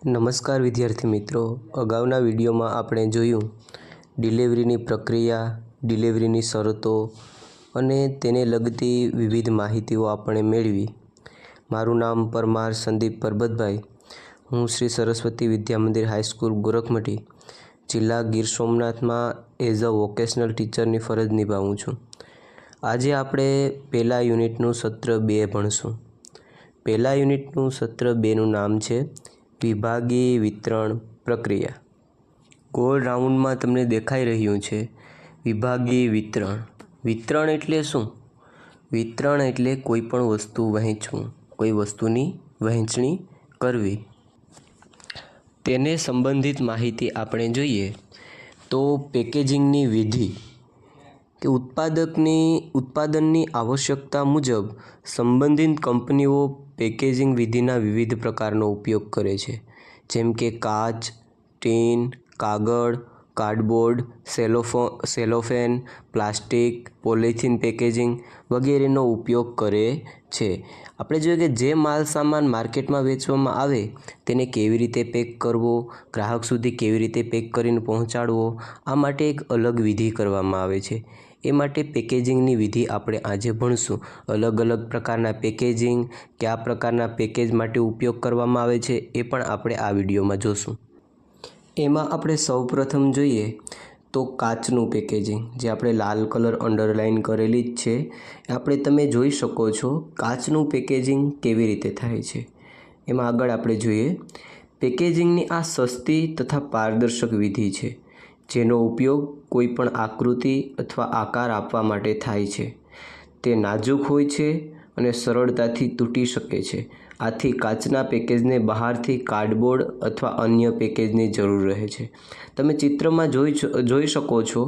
નમસ્કાર વિદ્યાર્થી મિત્રો, અગાઉના વિડીયોમાં આપણે જોયું ડિલિવરીની પ્રક્રિયા, ડિલિવરીની શરતો અને તેને લગતી વિવિધ માહિતીઓ આપણે મેળવી. મારું નામ પરમાર સંદીપ પરબતભાઈ. હું શ્રી સરસ્વતી વિદ્યા મંદિર હાઈસ્કૂલ ગોરખમટી, જિલ્લા ગીર સોમનાથમાં એઝ અ વોકેશનલ ટીચરની ફરજ નિભાવું છું. આજે આપણે પહેલા યુનિટનું સત્ર 2 ભણશું. પહેલા યુનિટનું સત્ર 2નું નામ છે વિભાગીય વિતરણ પ્રક્રિયા. ગોળ રાઉન્ડમાં તમને દેખાઈ રહ્યું છે વિભાગીય વિતરણ. વિતરણ એટલે શું? વિતરણ એટલે કોઈ પણ વસ્તુ વહેંચવું, કોઈ વસ્તુની વહેંચણી કરવી. તેને સંબંધિત માહિતી આપણે જોઈએ તો પેકેજિંગની વિધિ કે ઉત્પાદનની આવશ્યકતા મુજબ સંબંધિત કંપનીઓ પેકેજિંગ વિધિના વિવિધ પ્રકારનો ઉપયોગ કરે છે, જેમ કે કાચ, ટીન, કાગળ, cardboard, cellophane, plastic, polythene packaging વગેરેનો ઉપયોગ કરે છે. આપણે જોઈએ કે જે માલ સામાન માર્કેટમાં વેચવામાં આવે તેને કેવી રીતે પેક કરવો, ગ્રાહક સુધી કેવી રીતે પેક કરીને પહોંચાડવો, આ માટે એક અલગ વિધિ કરવામાં આવે છે. એ માટે પેકેજિંગની વિધિ આપણે આજે ભણશું. અલગ અલગ પ્રકારના પેકેજિંગ, કયા પ્રકારના પેકેજ માટે ઉપયોગ કરવામાં આવે છે એ પણ આપણે આ વિડીયોમાં જોશું. એમાં આપણે સૌપ્રથમ જોઈએ તો કાચનું પેકેજિંગ, જે આપણે લાલ કલર અંડરલાઇન કરેલી જ છે. આપણે તમે જોઈ શકો છો કાચનું પેકેજિંગ કેવી રીતે થાય છે. એમાં આગળ આપણે જોઈએ પેકેજિંગની આ સસ્તી તથા પારદર્શક વિધિ છે, જેનો ઉપયોગ કોઈપણ આકૃતિ અથવા આકાર આપવા માટે થાય છે. તે નાજુક હોય છે અને સરળતાથી તૂટી શકે છે. આથી કાચના પેકેજને બહારથી કાર્ડબોર્ડ અથવા અન્ય પેકેજની જરૂર રહે છે. તમે ચિત્રમાં જોઈ શકો છો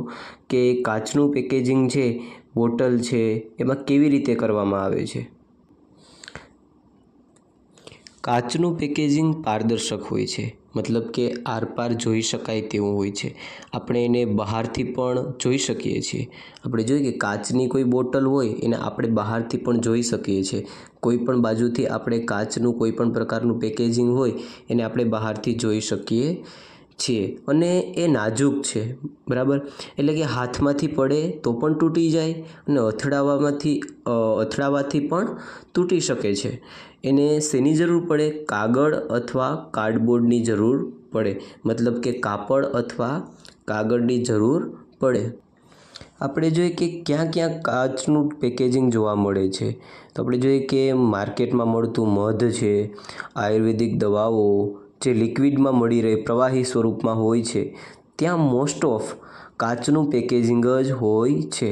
કે કાચનું પેકેજિંગ છે, બોટલ છે, એમાં કેવી રીતે કરવામાં આવે છે. કાચનું પેકેજિંગ પારદર્શક હોય છે, મતલબ કે આરપાર જોઈ શકાય તેવું હોય છે. આપણે એને બહારથી પણ જોઈ શકીએ છીએ. આપણે જોઈએ કે કાચની કોઈ બોટલ હોય એને આપણે બહારથી પણ જોઈ શકીએ છીએ. કોઈ પણ બાજુથી આપણે કાચનું કોઈ પણ પ્રકારનું પેકેજિંગ હોય એને આપણે બહારથી જોઈ શકીએ છીએ. અને એ નાજુક છે, બરાબર. એટલે કે હાથમાંથી પડે તો પણ તૂટી જાય અને અથડાવાથી પણ તૂટી શકે છે. એને શેની જરૂર પડે? કાગળ અથવા કાર્ડબોર્ડની જરૂર પડે, મતલબ કે કાપડ અથવા કાગળની જરૂર પડે. આપણે જોઈએ કે ક્યાં ક્યાં કાચનું પેકેજિંગ જોવા મળે છે. તો આપણે જોઈએ કે માર્કેટમાં મળતું મધ છે, આયુર્વેદિક દવાઓ જે લિક્વિડમાં મળી રહે, પ્રવાહી સ્વરૂપમાં હોય છે, ત્યાં મોસ્ટ ઓફ કાચનું પેકેજિંગ જ હોય છે.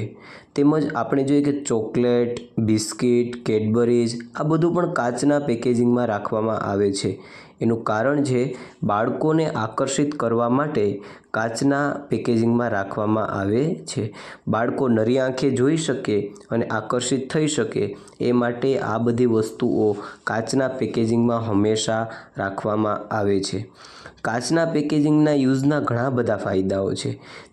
તેમજ આપણે જોઈએ કે ચોકલેટ, બિસ્કિટ, કેડબરીઝ આ બધું પણ કાચના પેકેજિંગમાં રાખવામાં આવે છે. એનું કારણ છે બાળકોને આકર્ષિત કરવા માટે કાચના પેકેજિંગમાં રાખવામાં આવે છે. બાળકો નરી આંખે જોઈ શકે અને આકર્ષિત થઈ શકે એ માટે આ બધી વસ્તુઓ કાચના પેકેજિંગમાં હંમેશા રાખવામાં આવે છે. કાચના પેકેજિંગના યુઝના ઘણા બધા ફાયદાઓ છે.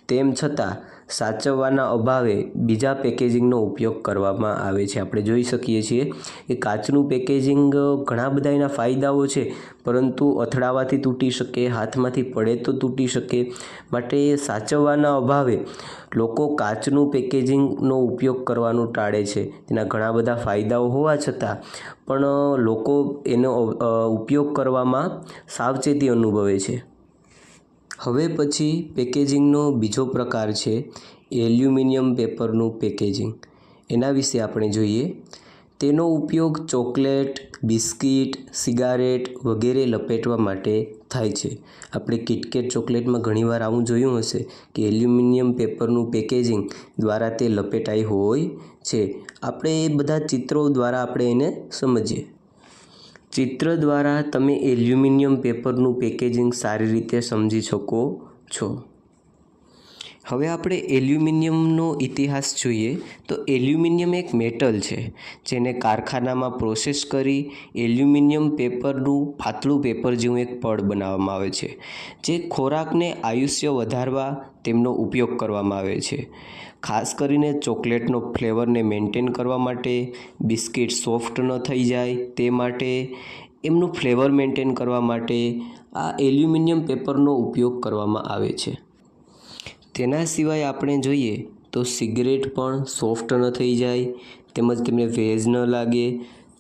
તેમ છતાં સાચવવાના અભાવે બીજા પેકેજિંગનો ઉપયોગ કરવામાં આવે છે. આપણે જોઈ શકીએ છીએ કે કાચનું પેકેજિંગ ઘણા બધા એના ફાયદાઓ છે, પરંતુ અથડાવાથી તૂટી શકે, હાથમાંથી પડે તો તૂટી શકે. માટે સાચવવાના અભાવે લોકો કાચનું પેકેજિંગનો ઉપયોગ કરવાનું ટાળે છે. તેના ઘણા બધા ફાયદાઓ હોવા છતાં પણ લોકો એનો ઉપયોગ કરવામાં સાવચેતી અનુભવે છે. હવે પછી પેકેજિંગનો બીજો પ્રકાર છે એલ્યુમિનિયમ પેપરનું પેકેજિંગ. એના વિશે આપણે જોઈએ. તેનો ઉપયોગ ચોકલેટ, બિસ્કિટ, સિગારેટ વગેરે લપેટવા માટે થાય છે. આપણે કિટકેટ ચોકલેટમાં ઘણીવાર આવું જોયું હશે કે એલ્યુમિનિયમ પેપરનું પેકેજિંગ દ્વારા તે લપેટાઈ હોય છે. આપણે એ બધા ચિત્રો દ્વારા આપણે એને સમજીએ. ચિત્ર દ્વારા તમે એલ્યુમિનિયમ પેપરનું પેકેજિંગ સારી રીતે સમજી શકો છો. હવે આપણે એલ્યુમિનિયમનો ઇતિહાસ જોઈએ તો એલ્યુમિનિયમ એક મેટલ છે, જેને કારખાનામાં પ્રોસેસ કરી એલ્યુમિનિયમ પેપરનું પાતળું પેપર જેવું એક પડ બનાવવામાં આવે છે. જે ખોરાકને આયુષ્ય વધારવા તેમનો ઉપયોગ કરવામાં આવે છે. ખાસ કરીને ચોકલેટનો ફ્લેવરને મેન્ટેન કરવા માટે, બિસ્કિટ સોફ્ટ ન થઈ જાય તે માટે, એમનું ફ્લેવર મેન્ટેન કરવા માટે આ એલ્યુમિનિયમ પેપરનો ઉપયોગ કરવામાં આવે છે. તેના સિવાય આપણે જોઈએ તો સિગરેટ પણ સોફ્ટ ન થઈ જાય તેમજ તેમને ભેજ ન લાગે.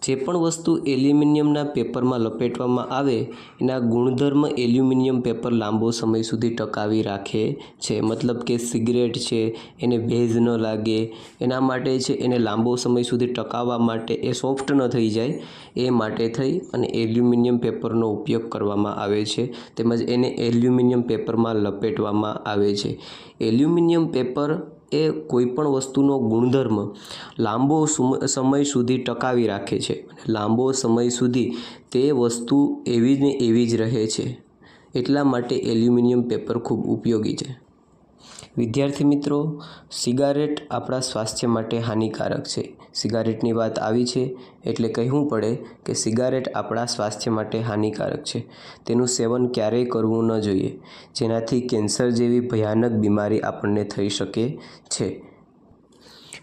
જે પણ વસ્તુ એલ્યુમિનિયમના પેપરમાં લપેટવામાં આવે એના ગુણધર્મ એલ્યુમિનિયમ પેપર લાંબો સમય સુધી ટકાવી રાખે છે. મતલબ કે સિગરેટ છે એને ભેજ ન લાગે એના માટે છે એને લાંબો સમય સુધી ટકાવવા માટે એ સોફ્ટ ન થઈ જાય એ માટે થઈ અને એલ્યુમિનિયમ પેપરનો ઉપયોગ કરવામાં આવે છે તેમજ એને એલ્યુમિનિયમ પેપરમાં લપેટવામાં આવે છે. એલ્યુમિનિયમ પેપર એ કોઈપણ વસ્તુનો ગુણધર્મ લાંબો સમય સુધી ટકાવી રાખે છે અને લાંબો સમય સુધી તે વસ્તુ એવી ને એવી જ રહે છે. એટલા માટે એલ્યુમિનિયમ પેપર ખૂબ ઉપયોગી છે. વિદ્યાર્થી મિત્રો, સિગારેટ આપણા સ્વાસ્થ્ય માટે હાનિકારક છે. સિગારેટની વાત આવી છે એટલે કહેવું પડે કે સિગારેટ આપણા સ્વાસ્થ્ય માટે હાનિકારક છે. તેનું સેવન ક્યારેય કરવું ન જોઈએ, જેનાથી કેન્સર જેવી ભયાનક બીમારી આપણને થઈ શકે છે.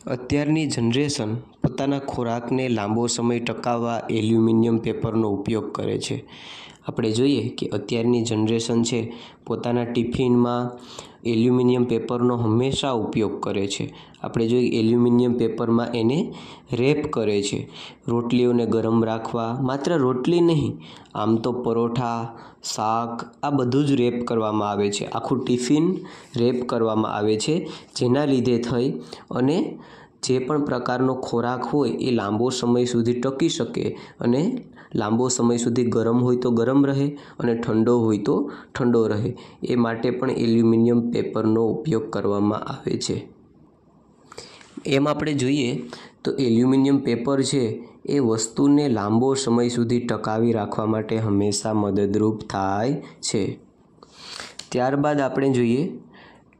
અત્યારની જનરેશન પોતાના ખોરાકને લાંબો સમય ટકાવવા એલ્યુમિનિયમ પેપરનો ઉપયોગ કરે છે. આપણે જોઈએ કે અત્યારની જનરેશન છે પોતાના ટિફિનમાં એલ્યુમિનિયમ પેપરનો હંમેશા ઉપયોગ કરે છે. આપણે જોઈએ એલ્યુમિનિયમ પેપરમાં એને રેપ કરે છે રોટલીઓને ગરમ રાખવા. માત્ર રોટલી નહીં, આમ તો પરોઠા, શાક આ બધું જ રેપ કરવામાં આવે છે. આખું ટિફિન રેપ કરવામાં આવે છે, જેના લીધે થઈ અને જે પણ પ્રકારનો ખોરાક હોય એ લાંબો સમય સુધી ટકી શકે અને લાંબો સમય સુધી ગરમ હોય તો ગરમ રહે અને ઠંડો હોય તો ઠંડો રહે. એ માટે પણ એલ્યુમિનિયમ પેપરનો ઉપયોગ કરવામાં આવે છે. એમ આપણે જોઈએ તો એલ્યુમિનિયમ પેપર છે એ વસ્તુને લાંબો સમય સુધી ટકાવી રાખવા માટે હંમેશા મદદરૂપ થાય છે. ત્યારબાદ આપણે જોઈએ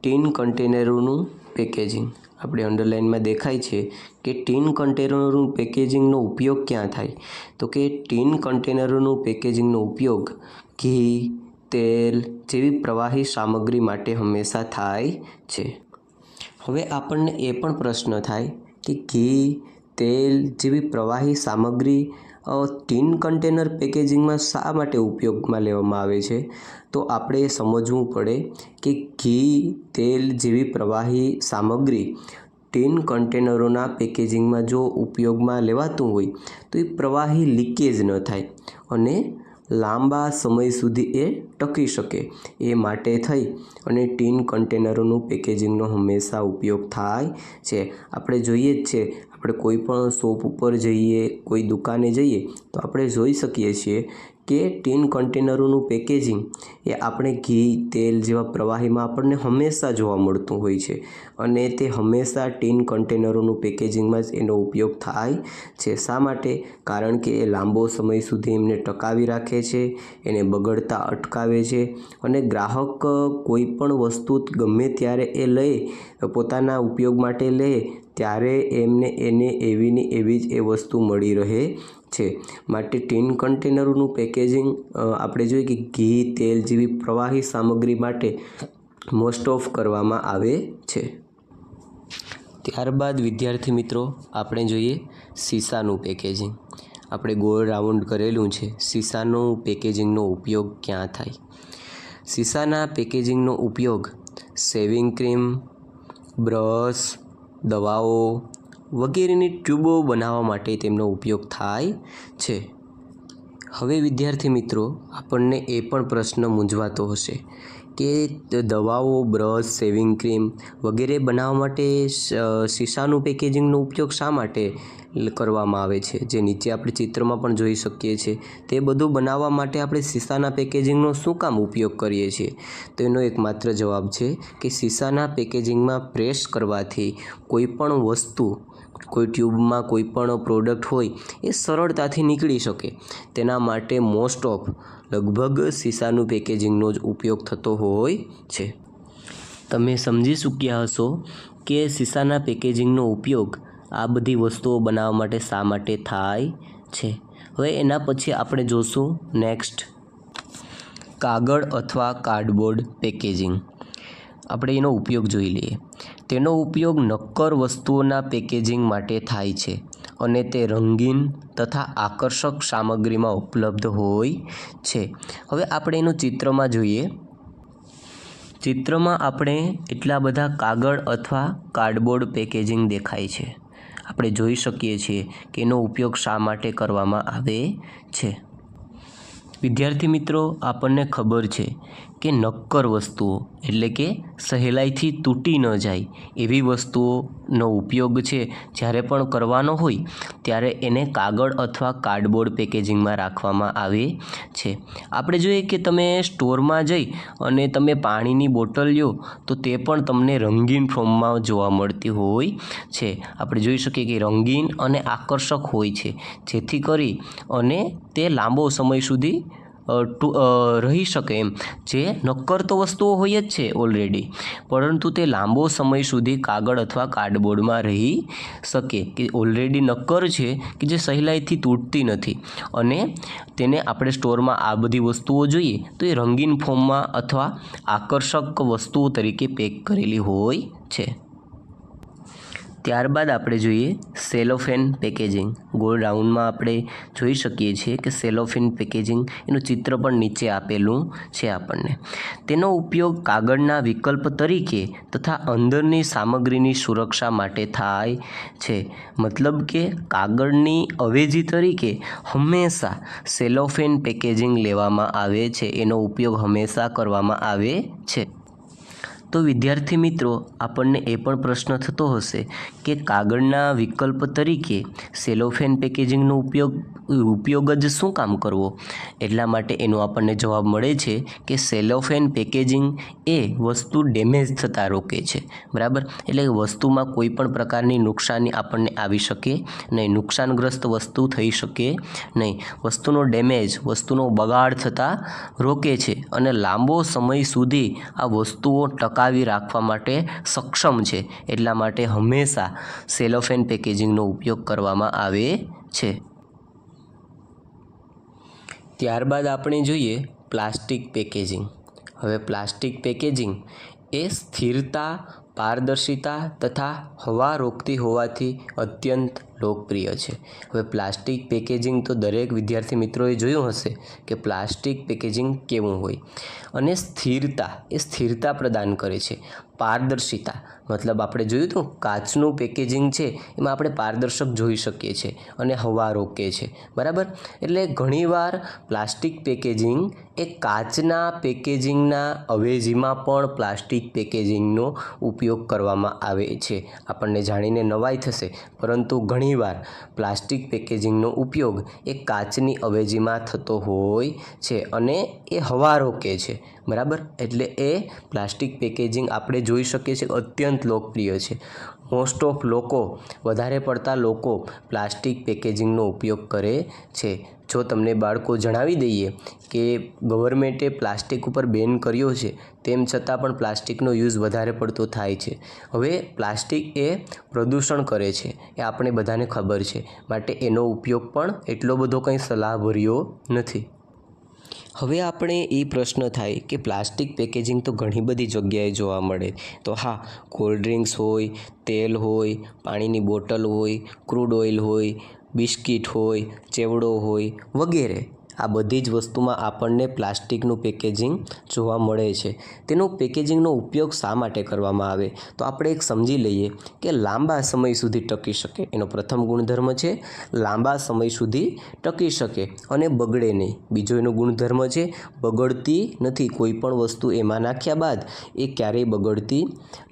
ટીન કન્ટેનરોનું પેકેજિંગ. આપણે અંડરલાઇનમાં દેખાય છે કે ટીન કન્ટેનરોનું પેકેજિંગનો ઉપયોગ ક્યાં થાય? તો કે ટીન કન્ટેનરોનું પેકેજિંગનો ઉપયોગ ઘી, તેલ જેવી પ્રવાહી સામગ્રી માટે હંમેશા થાય છે. હવે આપણને એ પણ પ્રશ્ન થાય કે ઘી, તેલ જેવી પ્રવાહી સામગ્રી ટીન કન્ટેનર પેકેજિંગમાં શા માટે ઉપયોગમાં લેવામાં આવે છે? તો આપણે એ સમજવું પડે કે ઘી, તેલ જેવી પ્રવાહી સામગ્રી ટીન કન્ટેનરોના પેકેજિંગમાં જો ઉપયોગમાં લેવાતું હોય તો એ પ્રવાહી લીકેજ ન થાય અને લાંબા સમય સુધી એ ટકી શકે. એ માટે થઈ અને ટીન કન્ટેનરોનું પેકેજિંગનો હંમેશા ઉપયોગ થાય છે. આપણે જોઈએ જ છે, આપણે કોઈ પણ શોપ ઉપર જઈએ, કોઈ દુકાને જઈએ તો આપણે જોઈ શકીએ છીએ કે ટીન કન્ટેનરોનું પેકેજિંગ એ આપણે ઘી, તેલ જેવા પ્રવાહીમાં આપણને હંમેશા જોવા મળતું હોય છે અને તે હંમેશા ટીન કન્ટેનરોનું પેકેજિંગમાં જ એનો ઉપયોગ થાય છે. શા માટે? કારણ કે એ લાંબો સમય સુધી એમને ટકાવી રાખે છે, એને બગડતા અટકાવે છે અને ગ્રાહક કોઈ પણ વસ્તુ ગમે ત્યારે એ લે, પોતાના ઉપયોગ માટે લે ત્યારે એને એવીની એવી જ એ વસ્તુ મળી રહે છે. માટે ટીન કન્ટેનરોનું પેકેજિંગ આપણે જોઈએ કે ઘી, તેલ જેવી પ્રવાહી સામગ્રી માટે મોસ્ટ ઓફ કરવામાં આવે છે. ત્યારબાદ વિદ્યાર્થી મિત્રો આપણે જોઈએ શીશાનું પેકેજિંગ. આપણે ગોળ રાઉન્ડ કરેલું છે. શીશાનું પેકેજિંગનો ઉપયોગ ક્યાં થાય? શીશાના પેકેજિંગનો ઉપયોગ શેવિંગ ક્રીમ, બ્રશ, દવાઓ વગેરેની ટ્યુબો બનાવવા માટે તેમનો ઉપયોગ થાય છે. હવે વિદ્યાર્થી મિત્રો આપણને એ પણ પ્રશ્ન મૂંઝવાતો હશે કે દવાઓ, બ્રશ, શેવિંગ ક્રીમ વગેરે બનાવવા માટે શીશાનું પેકેજિંગનો ઉપયોગ શા માટે કરવામાં આવે છે? જે નીચે આપણે ચિત્રમાં પણ જોઈ શકીએ છીએ તે બધું બનાવવા માટે આપણે શીશાના પેકેજિંગનો શું કામ ઉપયોગ કરીએ છીએ? તો એનો એકમાત્ર જવાબ છે કે શીશાના પેકેજિંગમાં પ્રેસ કરવાથી કોઈ પણ વસ્તુ, કોઈ ટ્યુબમાં કોઈ પણ પ્રોડક્ટ હોય એ સરળતાથી નીકળી શકે. તેના માટે મોસ્ટ ઓફ લગભગ શીશાનું પેકેજિંગનો જ ઉપયોગ થતો હોય છે. તમે સમજી ચૂક્યા હશો કે શીશાના પેકેજિંગનો ઉપયોગ આ બધી વસ્તુઓ બનાવવા માટે શા માટે થાય છે. હવે એના પછી આપણે જોશું નેક્સ્ટ કાગળ અથવા કાર્ડબોર્ડ પેકેજિંગ. આપણે એનો ઉપયોગ જોઈ લઈએ. તેનો ઉપયોગ નક્કર વસ્તુઓના પેકેજિંગ માટે થાય છે. અને તે રંગીન તથા આકર્ષક સામગ્રીમાં ઉપલબ્ધ હોય છે. હવે આપણે એનું ચિત્રમાં જોઈએ. ચિત્રમાં આપણે એટલા બધા કાગળ અથવા કાર્ડબોર્ડ પેકેજિંગ દેખાય છે. આપણે જોઈ શકીએ છીએ કે એનો ઉપયોગ શા માટે કરવામાં આવે છે. વિદ્યાર્થી મિત્રો, આપણને ખબર છે કે નક્કર વસ્તુઓ એટલે કે સહેલાઈથી તૂટી ન જાય એવી વસ્તુઓનો ઉપયોગ છે જ્યારે પણ કરવાનો હોય ત્યારે એને કાગળ અથવા કાર્ડબોર્ડ પેકેજિંગમાં રાખવામાં આવે છે. આપણે જોઈએ કે તમે સ્ટોરમાં જઈ અને તમે પાણીની બોટલ લ્યો તો તે પણ તમને રંગીન ફોર્મમાં જોવા મળતી હોય છે. આપણે જોઈ શકીએ કે રંગીન અને આકર્ષક હોય છે, જેથી કરી અને તે લાંબો સમય સુધી રહી શકે એમ. જે નક્કર તો વસ્તુઓ હોય જ છે ઓલરેડી, પરંતુ તે લાંબો સમય સુધી કાગળ અથવા કાર્ડબોર્ડમાં રહી શકે, કે ઓલરેડી નક્કર છે કે જે સહેલાઈથી તૂટતી નથી. અને તેને આપણે સ્ટોરમાં આ બધી વસ્તુઓ જોઈએ તો એ રંગીન ફોર્મમાં અથવા આકર્ષક વસ્તુઓ તરીકે પેક કરેલી હોય છે. ત્યારબાદ આપણે જોઈએ સેલોફેન પેકેજિંગ. ગોળ રાઉન્ડમાં આપણે જોઈ શકીએ છીએ કે સેલોફેન પેકેજિંગ એનું ચિત્ર પણ નીચે આપેલું છે આપણને. તેનો ઉપયોગ કાગળના વિકલ્પ તરીકે તથા અંદરની સામગ્રીની સુરક્ષા માટે થાય છે. મતલબ કે કાગળની અવેજી તરીકે હંમેશા સેલોફેન પેકેજિંગ લેવામાં આવે છે, એનો ઉપયોગ હંમેશા કરવામાં આવે છે. તો વિદ્યાર્થી મિત્રો, આપણને એ પણ પ્રશ્ન થતો હશે કે કાગળના વિકલ્પ તરીકે સેલોફેન પેકેજિંગનો ઉપયોગ જ શું કામ કરવો? એટલા માટે એનો આપણને જવાબ મળે છે કે સેલોફેન પેકેજિંગ એ વસ્તુ ડેમેજ થતાં રોકે છે. બરાબર? એટલે વસ્તુમાં કોઈ પણ પ્રકારની નુકસાની આપણને આવી શકે નહીં, નુકસાનગ્રસ્ત વસ્તુ થઈ શકે નહીં. વસ્તુનો ડેમેજ, વસ્તુનો બગાડ થતાં રોકે છે અને લાંબો સમય સુધી આ વસ્તુઓ ટકાવી રાખવા માટે સક્ષમ છે. એટલા માટે હંમેશા સેલોફેન પેકેજિંગનો ઉપયોગ કરવામાં આવે છે. ત્યારબાદ આપણે જોઈએ પ્લાસ્ટિક પેકેજિંગ. હવે પ્લાસ્ટિક પેકેજિંગ એ સ્થિરતા, પારદર્શિતા તથા હવા રોકતી હોવાથી અત્યંત લોકપ્રિય છે. હવે પ્લાસ્ટિક પેકેજિંગ તો દરેક વિદ્યાર્થી મિત્રોએ જોયું હશે કે પ્લાસ્ટિક પેકેજિંગ કેવું હોય. અને સ્થિરતા, એ સ્થિરતા પ્રદાન કરે છે. પારદર્શિતા મતલબ આપણે જોયું હતું કાચનું પેકેજિંગ છે એમાં આપણે પારદર્શક જોઈ શકીએ છીએ અને હવા રોકે છે. બરાબર? એટલે ઘણીવાર પ્લાસ્ટિક પેકેજિંગ એ કાચના પેકેજિંગના અવેજીમાં પણ પ્લાસ્ટિક પેકેજિંગનો ઉપયોગ કરવામાં આવે છે. આપણને જાણીને નવાઈ થશે, પરંતુ ઘણીવાર પ્લાસ્ટિક પેકેજિંગનો ઉપયોગ એ કાચની અવેજીમાં થતો હોય છે અને એ હવા રોકે છે. બરાબર? એટલે એ પ્લાસ્ટિક પેકેજિંગ આપણે જોઈ શકીએ છીએ અત્યંત લોકપ્રિય છે. મોસ્ટ ઓફ લોકો, વધારે પડતા લોકો પ્લાસ્ટિક પેકેજિંગનો ઉપયોગ કરે છે. જો તમને બાળકો જણાવી દઈએ કે ગવર્મેન્ટે પ્લાસ્ટિક ઉપર બેન કર્યો છે, તેમ છતાં પણ પ્લાસ્ટિકનો યુઝ વધારે પડતો થાય છે. હવે પ્લાસ્ટિક એ પ્રદૂષણ કરે છે, એ આપણે બધાને ખબર છે, માટે એનો ઉપયોગ પણ એટલો બધો કંઈ સલાહભર્યો નથી. હવે આપણે એ પ્રશ્ન થાય કે પ્લાસ્ટિક પેકેજિંગ તો ઘણી બધી જગ્યાએ જોવા મળે. તો હા, કોલ્ડ ડ્રિંક્સ હોય, તેલ હોય, પાણીની બોટલ હોય, ક્રૂડ ઓઇલ હોય, બિસ્કિટ હોય, ચેવડો હોય વગેરે, આ બધી જ વસ્તુમાં આપણને પ્લાસ્ટિકનું પેકેજિંગ જોવા મળે છે. તેનું પેકેજિંગનો ઉપયોગ શા માટે કરવામાં આવે? તો આપણે એક સમજી લઈએ કે લાંબા સમય સુધી ટકી શકે. એનો પ્રથમ ગુણધર્મ છે લાંબા સમય સુધી ટકી શકે અને બગડે નહીં. બીજો એનો ગુણધર્મ છે બગડતી નથી. કોઈ પણ વસ્તુ એમાં નાખ્યા બાદ એ ક્યારેય બગડતી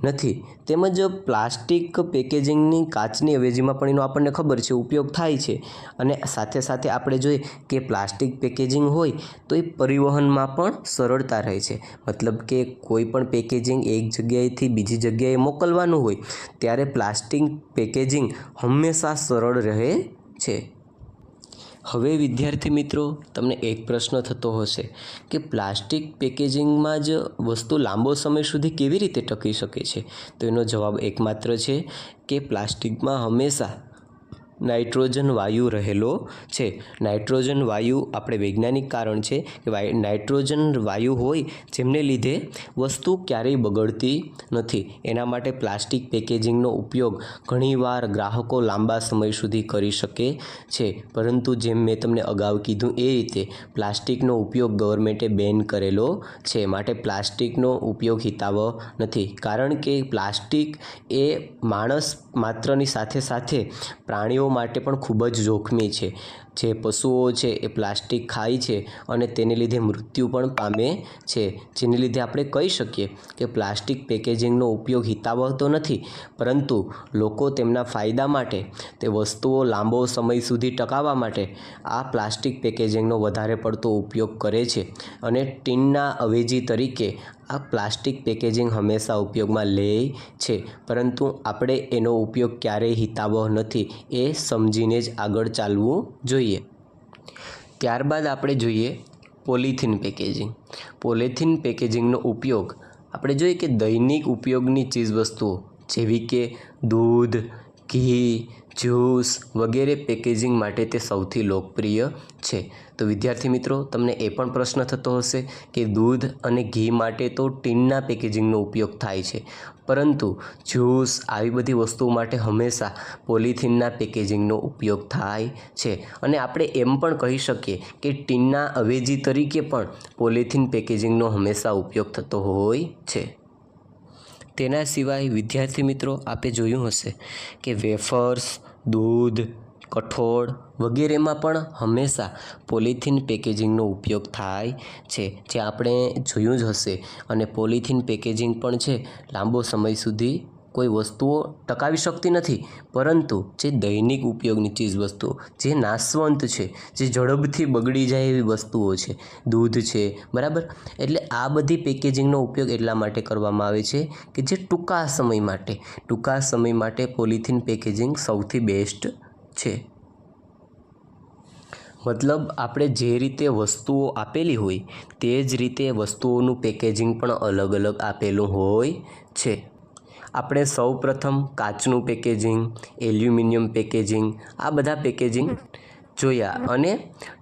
નથી. તેમજ પ્લાસ્ટિક પેકેજિંગની કાચની અવેજીમાં પણ એનો આપણને ખબર છે ઉપયોગ થાય છે. અને સાથે સાથે આપણે જોઈએ કે પ્લાસ્ટિક પેકેજિંગ હોય તો એ પરિવહનમાં પણ સરળતા રહે છે. મતલબ કે કોઈ પણ પેકેજિંગ એક જગ્યાએથી બીજી જગ્યાએ મોકલવાનું હોય ત્યારે પ્લાસ્ટિક પેકેજિંગ હંમેશા સરળ રહે છે. હવે વિદ્યાર્થી મિત્રો, તમને એક પ્રશ્ન થતો હશે કે પ્લાસ્ટિક પેકેજિંગમાં જ વસ્તુ લાંબો સમય સુધી કેવી રીતે ટકી શકે છે? તો એનો જવાબ એકમાત્ર છે કે પ્લાસ્ટિકમાં હંમેશા નાઇટ્રોજન વાયુ રહેલો છે. નાઇટ્રોજન વાયુ આપણે વૈજ્ઞાનિક કારણ છે કે નાઇટ્રોજન વાયુ હોય જેમને લીધે વસ્તુ ક્યારેય બગડતી નથી. એના માટે પ્લાસ્ટિક પેકેજિંગનો ઉપયોગ ઘણીવાર ગ્રાહકો લાંબા સમય સુધી કરી શકે છે, પરંતુ જેમ મેં તમને અગાઉ કીધું એ રીતે પ્લાસ્ટિકનો ઉપયોગ ગવર્મેન્ટે બેન કરેલો છે. માટે પ્લાસ્ટિકનો ઉપયોગ હિતાવહ નથી, કારણ કે પ્લાસ્ટિક એ માણસ માત્રની સાથે સાથે પ્રાણીઓ માટે પણ ખૂબ જ જોખમી છે. જે પશુઓ છે એ પ્લાસ્ટિક ખાય છે અને તેને લીધે મૃત્યુ પણ પામે છે, જેને લીધે આપણે કહી શકીએ કે પ્લાસ્ટિક પેકેજિંગનો ઉપયોગ હિતાવહ તો નથી, પરંતુ લોકો તેમના ફાયદા માટે તે વસ્તુઓ લાંબો સમય સુધી ટકાવવા માટે આ પ્લાસ્ટિક પેકેજિંગનો વધારે પડતો ઉપયોગ કરે છે અને ટીનના અવેજી તરીકે આ પ્લાસ્ટિક પેકેજિંગ હંમેશા ઉપયોગમાં લે છે, પરંતુ આપણે એનો ઉપયોગ ક્યારેય હિતાવહ નથી એ સમજીને જ આગળ ચાલવું જોઈએ. ત્યારબાદ આપણે જોઈએ પોલિથીન પેકેજિંગ. પોલિથીન પેકેજિંગનો ઉપયોગ આપણે જોઈએ કે દૈનિક ઉપયોગની ચીજવસ્તુઓ જેવી કે દૂધ, ઘી, જ્યુસ વગેરે પેકેજિંગ માટે તે સૌથી લોકપ્રિય છે. તો વિદ્યાર્થી મિત્રો, તમને એ પણ પ્રશ્ન થતો હશે કે દૂધ અને ઘી માટે તો ટીનના પેકેજિંગનો ઉપયોગ થાય છે, પરંતુ જ્યુસ આવી બધી વસ્તુઓ માટે હંમેશા પોલિથીનના પેકેજિંગનો ઉપયોગ થાય છે. અને આપણે એમ પણ કહી શકીએ કે ટીનના અવેજી તરીકે પણ પોલિથીન પેકેજિંગનો હંમેશા ઉપયોગ થતો હોય છે. તેના સિવાય વિદ્યાર્થી મિત્રો, આપે જોયું હશે કે વેફર્સ, દૂધ, કઠોળ વગેરેમાં પણ હંમેશા પોલિથીન પેકેજિંગનો ઉપયોગ થાય છે, જે આપણે જોયું જ હશે. અને પોલિથીન પેકેજિંગ પણ છે લાંબો સમય સુધી કોઈ વસ્તુઓ ટકાવી શકતી નથી, પરંતુ જે દૈનિક ઉપયોગની ચીજવસ્તુઓ જે નાશવંત છે, જે ઝડપથી બગડી જાય એવી વસ્તુઓ છે, દૂધ છે, બરાબર. એટલે આ બધી પેકેજિંગનો ઉપયોગ એટલા માટે કરવામાં આવે છે કે જે ટૂંકા સમય માટે પોલિથીન પેકેજિંગ સૌથી બેસ્ટ છે. મતલબ આપણે જે રીતે વસ્તુઓ આપેલી હોય તે જ રીતે વસ્તુઓનું પેકેજિંગ પણ અલગ અલગ આપેલું હોય છે. આપણે સૌપ્રથમ કાચનું પેકેજિંગ, એલ્યુમિનિયમ પેકેજિંગ આ બધા પેકેજિંગ જોયા, અને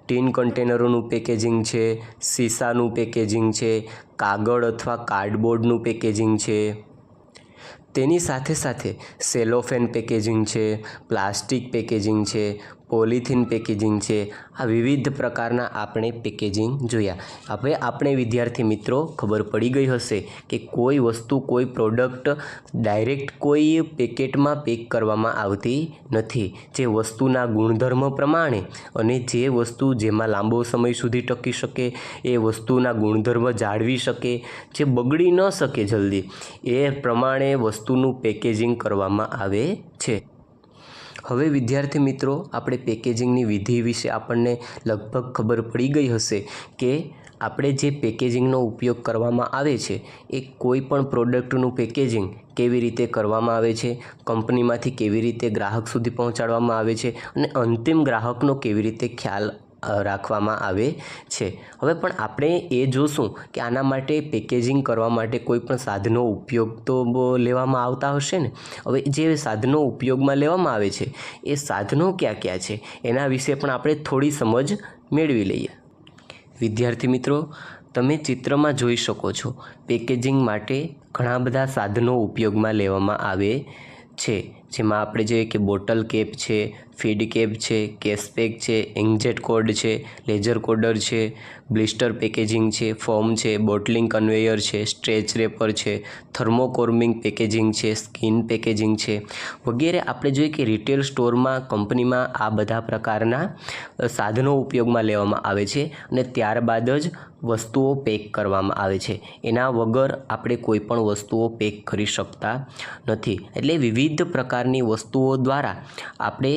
ટીન કન્ટેનરોનું પેકેજિંગ છે, શીશાનું પેકેજિંગ છે, કાગળ અથવા કાર્ડબોર્ડનું પેકેજિંગ છે. તેની સાથે સાથે સેલોફેન પેકેજિંગ છે, પ્લાસ્ટિક પેકેજિંગ છે, પોલિથીન પેકેજિંગ છે. આ વિવિધ પ્રકારના આપણે પેકેજિંગ જોયા. હવે આપણે વિદ્યાર્થી મિત્રો ખબર પડી ગઈ હશે કે કોઈ વસ્તુ, કોઈ પ્રોડક્ટ ડાયરેક્ટ કોઈ પેકેટમાં પેક કરવામાં આવતી નથી. જે વસ્તુના ગુણધર્મ પ્રમાણે અને જે વસ્તુ જેમાં લાંબો સમય સુધી ટકી શકે, એ વસ્તુના ગુણધર્મ જાળવી શકે, જે બગડી ન શકે જલ્દી, એ પ્રમાણે વસ્તુનું પેકેજિંગ કરવામાં આવે છે. હવે વિદ્યાર્થી મિત્રો, આપણે પેકેજિંગની વિધિ વિશે આપણને લગભગ ખબર પડી ગઈ હશે કે આપણે જે પેકેજિંગનો ઉપયોગ કરવામાં આવે છે એ કોઈ પણ પ્રોડક્ટનું પેકેજિંગ કેવી રીતે કરવામાં આવે છે, કંપનીમાંથી કેવી રીતે ગ્રાહક સુધી પહોંચાડવામાં આવે છે, અને અંતિમ ગ્રાહકનો કેવી રીતે ખ્યાલ રાખવામાં આવે છે. હવે પણ આપણે એ જોશું કે આના માટે પેકેજિંગ કરવા માટે કોઈ પણ સાધનો ઉપયોગ તો લેવામાં આવતા હશે ને. હવે જે સાધનો ઉપયોગમાં લેવામાં આવે છે એ સાધનો કયા કયા છે એના વિશે પણ આપણે થોડી સમજ મેળવી લઈએ. વિદ્યાર્થી મિત્રો, તમે ચિત્રમાં જોઈ શકો છો પેકેજિંગ માટે ઘણા બધા સાધનો ઉપયોગમાં લેવામાં આવે છે, જેમાં આપણે જોઈએ કે બોટલ કેપ છે, ફીડ કેપ છે, કેસ પેક છે, ઇન્કજેટ કોડ છે, લેઝર કોડર છે, બ્લિસ્ટર પેકેજિંગ છે, ફોમ છે, બોટલિંગ કન્વેયર છે, સ્ટ્રેચ રેપર છે, થર્મોકોર્મિંગ પેકેજિંગ છે, સ્કિન પેકેજિંગ છે વગેરે. આપણે જોઈએ કે રિટેલ સ્ટોરમાં, કંપનીમાં આ બધા પ્રકારના સાધનો ઉપયોગમાં લેવામાં આવે છે અને ત્યારબાદ જ વસ્તુઓ પેક કરવામાં આવે છે. એના વગર આપણે કોઈ પણ વસ્તુઓ પેક કરી શકતા નથી. એટલે વિવિધ પ્રકારની વસ્તુઓ દ્વારા આપણે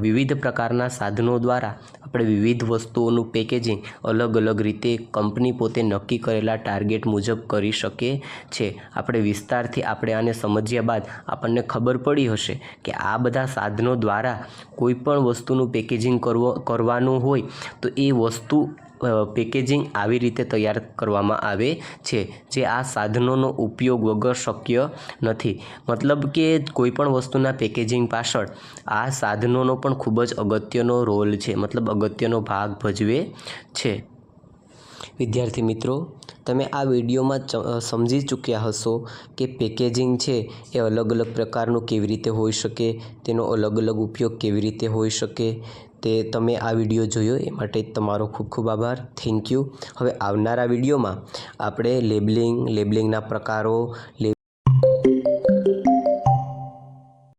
વિવિધ પ્રકારના સાધનો દ્વારા આપણે વિવિધ વસ્તુઓનું પેકેજિંગ અલગ અલગ રીતે કંપની પોતે નક્કી કરેલા ટાર્ગેટ મુજબ કરી શકે છે. આપણે વિસ્તારથી આપણે આને સમજ્યા બાદ આપણને ખબર પડી હશે કે આ બધા સાધનો દ્વારા કોઈ પણ વસ્તુનું પેકેજિંગ કરવાનું હોય તો એ વસ્તુ પેકેજિંગ આવી રીતે તૈયાર કરવામાં આવે છે, જે આ સાધનોનો ઉપયોગ વગર શક્ય નથી. મતલબ કે કોઈપણ વસ્તુના પેકેજિંગ પાછળ આ સાધનોનો પણ ખૂબ જ અગત્યનો રોલ છે, મતલબ અગત્યનો ભાગ ભજવે છે. વિદ્યાર્થી મિત્રો, તમે આ વિડીયોમાં સમજી ચૂક્યા હશો કે પેકેજિંગ છે એ અલગ અલગ પ્રકારનું કેવી રીતે હોઈ શકે, તેનો અલગ અલગ ઉપયોગ કેવી રીતે હોઈ શકે. તે તમે આ વિડીયો જોયો એ માટે તમારો ખૂબ ખૂબ આભાર. Thank you. હવે આવનારા વિડીયોમાં આપણે લેબલિંગના પ્રકારો,